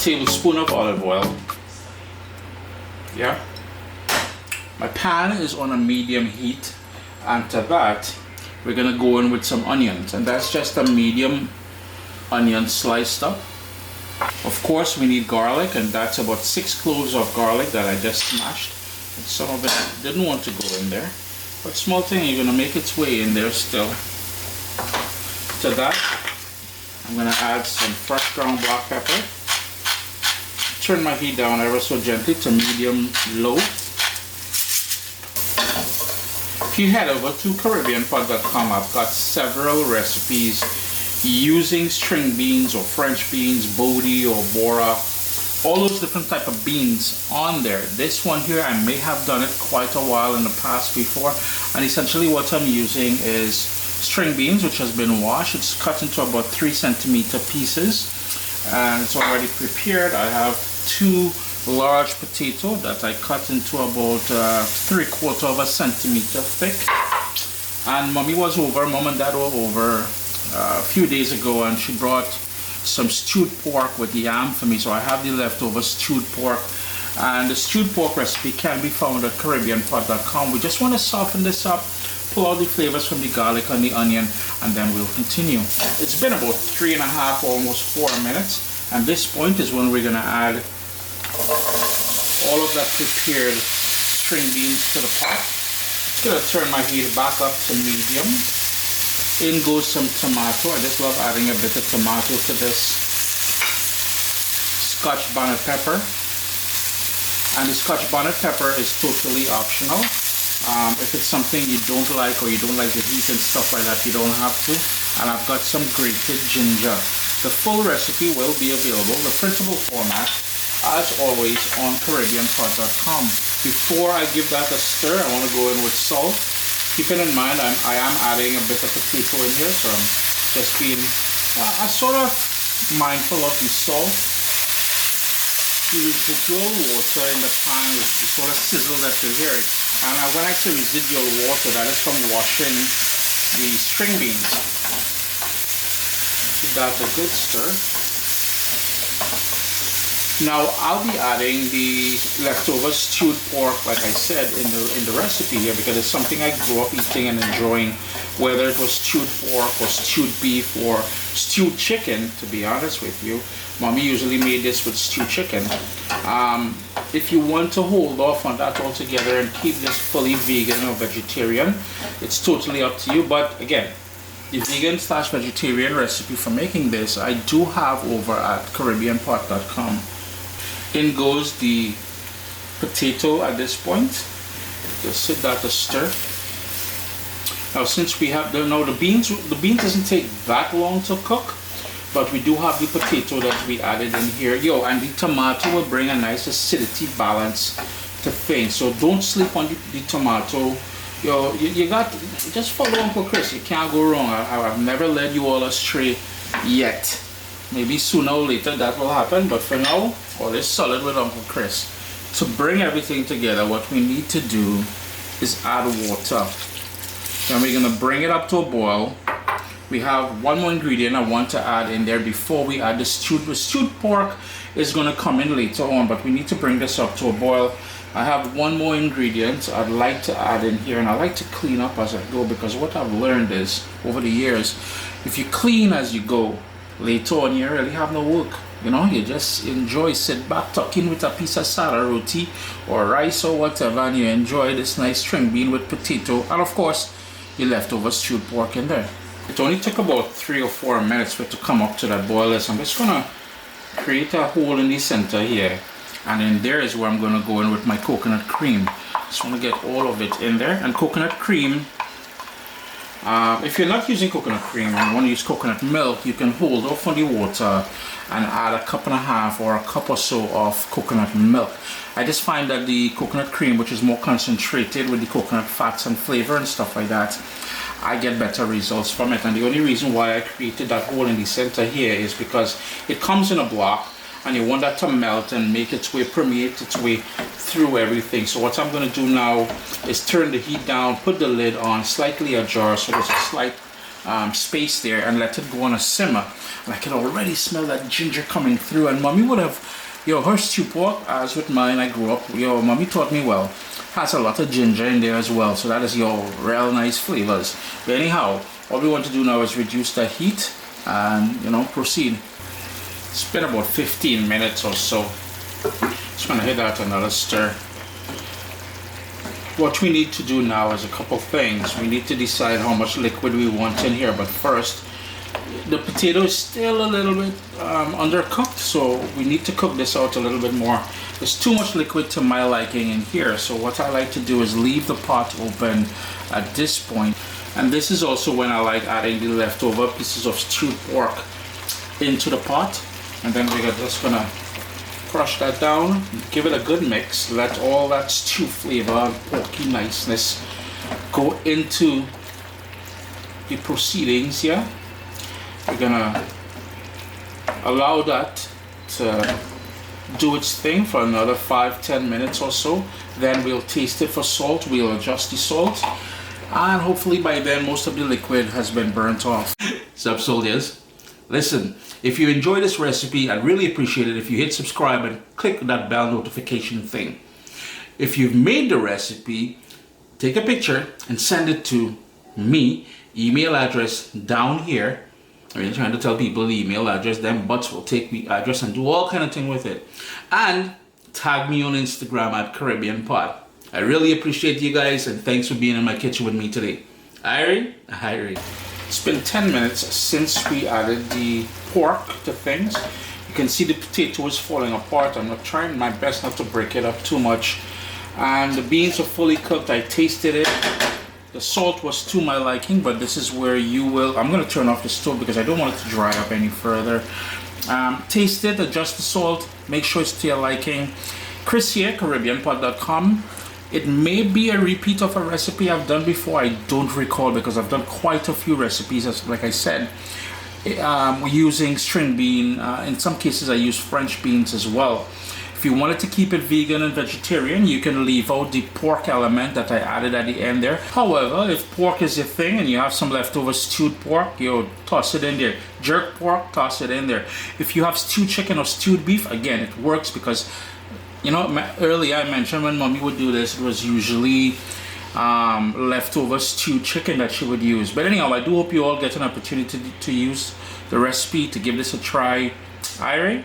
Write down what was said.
tablespoon of olive oil. Yeah. My pan is on a medium heat, and to that we're gonna go in with some onions, and that's just a medium onion sliced up. Of course we need garlic, and that's about 6 cloves of garlic that I just smashed. And some of it didn't want to go in there, but small thing, you're gonna make its way in there still. To that I'm gonna add some fresh ground black pepper. Turn my heat down ever so gently to medium low. If you head over to CaribbeanPot.com, I've got several recipes using string beans or French beans, bodi or bora, all those different type of beans on there. This one here, I may have done it quite a while in the past before, and essentially what I'm using is string beans, which has been washed. It's cut into about 3 centimeter pieces, and it's already prepared. I have 2 large potatoes that I cut into about 3/4 centimeter thick. And Mom and Dad were over a few days ago, and she brought some stewed pork with yam for me, so I have the leftover stewed pork. And the stewed pork recipe can be found at CaribbeanPot.com. We just want to soften this up, pull out the flavors from the garlic and the onion, and then we'll continue. It's been about 3.5, almost 4 minutes, and this point is when we're going to add all of that prepared string beans to the pot. Just going to turn my heat back up to medium. In goes some tomato. I just love adding a bit of tomato to this. Scotch bonnet pepper. And the Scotch bonnet pepper is totally optional. If it's something you don't like, or you don't like the heat and stuff like that, you don't have to. And I've got some grated ginger. The full recipe will be available, the printable format, as always, on CaribbeanPot.com. Before I give that a stir, I want to go in with salt. Keeping in mind I am adding a bit of potato in here, so I'm just being sort of mindful of the salt. The residual water in the pan is the sort of sizzle that you're hearing. And when I say residual water, that is from washing the string beans. Give that a good stir. Now I'll be adding the leftover stewed pork, like I said in the recipe here, because it's something I grew up eating and enjoying, whether it was stewed pork or stewed beef or stewed chicken. To be honest with you, Mommy usually made this with stewed chicken. If you want to hold off on that altogether and keep this fully vegan or vegetarian, it's totally up to you. But again, the vegan/vegetarian recipe for making this I do have over at CaribbeanPot.com. In goes the potato at this point. Just sit that to stir. Now since we have the beans doesn't take that long to cook, but we do have the potato that we added in here. And the tomato will bring a nice acidity balance to things. So don't sleep on the tomato. You got, just follow Uncle Chris. You can't go wrong. I've never led you all astray yet. Maybe sooner or later that will happen, but for now, all is solid with Uncle Chris. To bring everything together, what we need to do is add water. Then we're gonna bring it up to a boil. We have one more ingredient I want to add in there before we add the stewed pork is gonna come in later on, but we need to bring this up to a boil. I have one more ingredient I'd like to add in here, and I like to clean up as I go, because what I've learned is over the years, if you clean as you go, later on you really have no work. You just enjoy, sit back, tuck in with a piece of salad roti or rice or whatever, and you enjoy this nice string bean with potato, and of course your leftover stewed pork in there. It only took about 3 or 4 minutes for it to come up to that boil. So I'm just gonna create a hole in the center here, and then there is where I'm gonna go in with my coconut cream. Just want to get all of it in there. And coconut cream, if you're not using coconut cream and you want to use coconut milk, you can hold off on the water and add a 1.5 cups or a cup or so of coconut milk. I just find that the coconut cream, which is more concentrated with the coconut fats and flavor and stuff like that, I get better results from it. And the only reason why I created that hole in the center here is because it comes in a block, and you want that to melt and make its way, permeate its way through everything. So what I'm going to do now is turn the heat down, put the lid on, slightly ajar, so there's a slight space there and let it go on a simmer. And I can already smell that ginger coming through. And mommy would have, her stew pork, as with mine, I grew up, mommy taught me well, has a lot of ginger in there as well. So that is real nice flavors. But anyhow, all we want to do now is reduce the heat and, proceed. It's been about 15 minutes or so. Just gonna hit that another stir. What we need to do now is a couple things. We need to decide how much liquid we want in here, but first, the potato is still a little bit undercooked, so we need to cook this out a little bit more. There's too much liquid to my liking in here, so what I like to do is leave the pot open at this point. And this is also when I like adding the leftover pieces of stewed pork into the pot. And then we're just gonna crush that down, give it a good mix, let all that stew flavor and porky niceness go into the proceedings here. We're gonna allow that to do its thing for another 5-10 minutes or so. Then we'll taste it for salt, we'll adjust the salt, and hopefully by then most of the liquid has been burnt off. Sup soldiers? Listen, if you enjoy this recipe, I'd really appreciate it if you hit subscribe and click that bell notification thing. If you've made the recipe, take a picture and send it to me, email address down here. I mean, trying to tell people the email address, them butts will take the address and do all kind of thing with it. And tag me on Instagram at Caribbean Pot. I really appreciate you guys and thanks for being in my kitchen with me today. Irie. It's been 10 minutes since we added the pork to things. You can see the potato is falling apart. I'm not trying my best not to break it up too much. And the beans are fully cooked. I tasted it. The salt was to my liking, but this is where you will, I'm going to turn off the stove because I don't want it to dry up any further. Taste it, adjust the salt, make sure it's to your liking. Chris here, CaribbeanPot.com. It may be a repeat of a recipe I've done before. I don't recall because I've done quite a few recipes, as like I said, using string bean. In some cases I use French beans as well. If you wanted to keep it vegan and vegetarian, you can leave out the pork element that I added at the end there. However, if pork is your thing and you have some leftover stewed pork, toss it in there. Jerk pork, toss it in there. If you have stewed chicken or stewed beef, again, it works because earlier I mentioned when mommy would do this, it was usually leftover stewed chicken that she would use. But anyhow, I do hope you all get an opportunity to use the recipe, to give this a try. Irie?